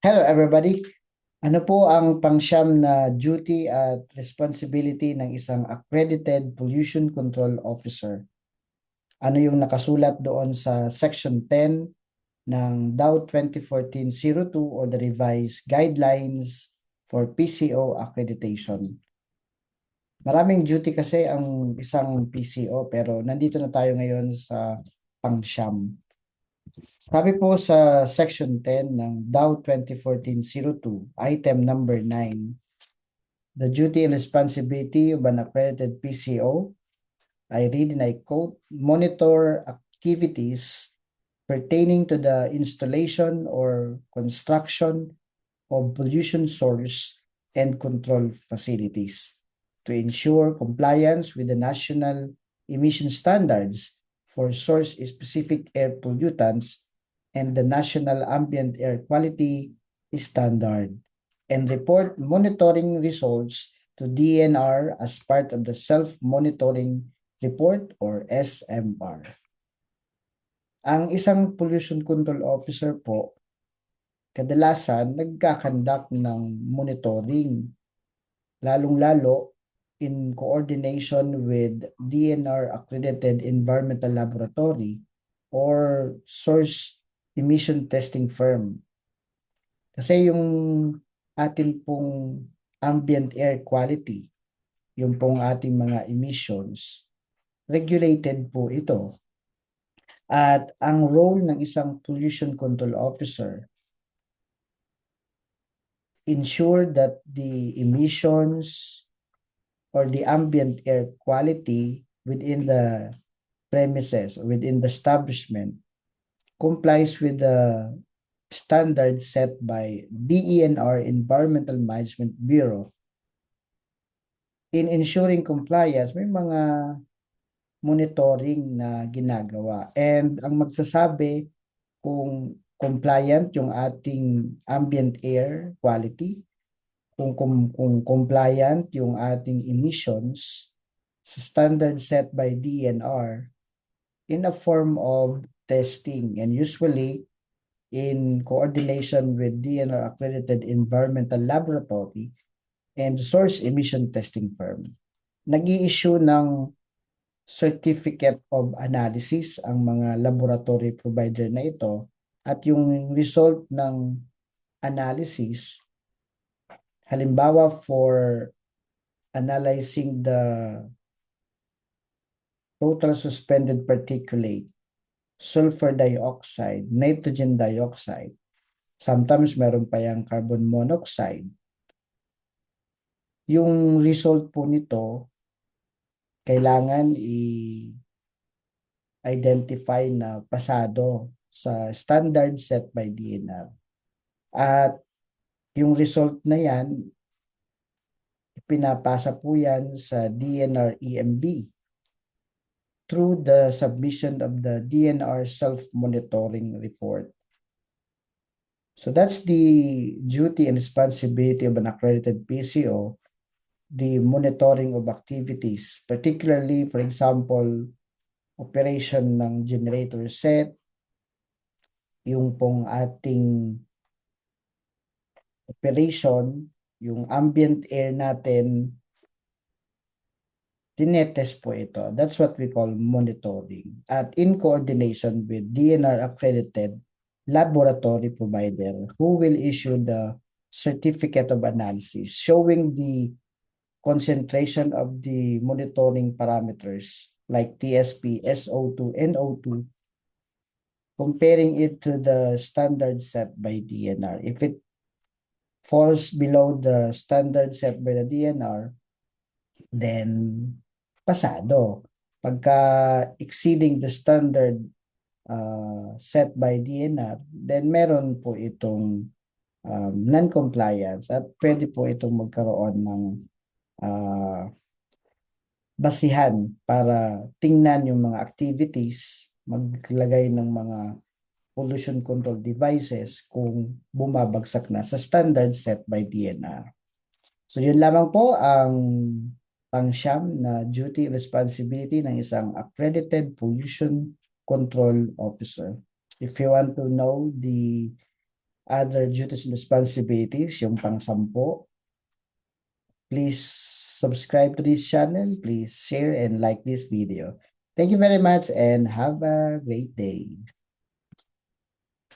Hello everybody. Ano po ang pangsyam na duty at responsibility ng isang accredited pollution control officer? Ano yung nakasulat doon sa Section 10 ng DAW 2014-02 or the revised guidelines for PCO accreditation? Maraming duty kasi ang isang PCO pero nandito na tayo ngayon sa pangsyam. Sabi po sa Section 10 ng DAW 2014-02, item number 9, the duty and responsibility of an accredited PCO, I read and I quote, monitor activities pertaining to the installation or construction of pollution source and control facilities to ensure compliance with the national emission standards for source-specific air pollutants and the National Ambient Air Quality Standard, and report monitoring results to DNR as part of the Self-Monitoring Report or SMR. Ang isang pollution control officer po, kadalasan nagkakandak ng monitoring, lalong-lalo in coordination with DNR accredited environmental laboratory or source emission testing firm. Kasi yung atin pong ambient air quality, yung pong ating mga emissions, regulated po ito. At ang role ng isang pollution control officer, ensure that the emissions or the ambient air quality within the premises or within the establishment complies with the standards set by DENR Environmental Management Bureau. In ensuring compliance, may mga monitoring na ginagawa. And ang magsasabi kung compliant yung ating ambient air quality, kung compliant yung ating emissions sa standard set by DNR in a form of testing, and usually in coordination with DNR accredited environmental laboratory and source emission testing firm. Nag-i-issue ng certificate of analysis ang mga laboratory provider na ito, at yung result ng analysis, halimbawa for analyzing the total suspended particulate, sulfur dioxide, nitrogen dioxide, sometimes meron pa yung carbon monoxide. Yung result po nito, kailangan i-identify na pasado sa standard set by DNR. At yung result na yan, pinapasa po yan sa DNR EMB through the submission of the DNR self-monitoring report. So that's the duty and responsibility of an accredited PCO, the monitoring of activities, particularly, for example, operation ng generator set, yung pong ating operation, yung ambient air natin, tinetest po ito. That's what we call monitoring. At in coordination with DNR accredited laboratory provider who will issue the certificate of analysis showing the concentration of the monitoring parameters like TSP, SO2, NO2, comparing it to the standard set by DNR. If it falls below the standard set by the DNR, then pasado. Pagka exceeding the standard set by DNR, then meron po itong non-compliance at pwede po itong magkaroon ng basihan para tingnan yung mga activities, maglagay ng mga pollution control devices kung bumabagsak na sa standard set by DNR. So yun lamang po ang pangsyam na duty responsibility ng isang accredited pollution control officer. If you want to know the other duties and responsibilities, yung pang-sampo. Please subscribe to this channel. Please share and like this video. Thank you very much and have a great day.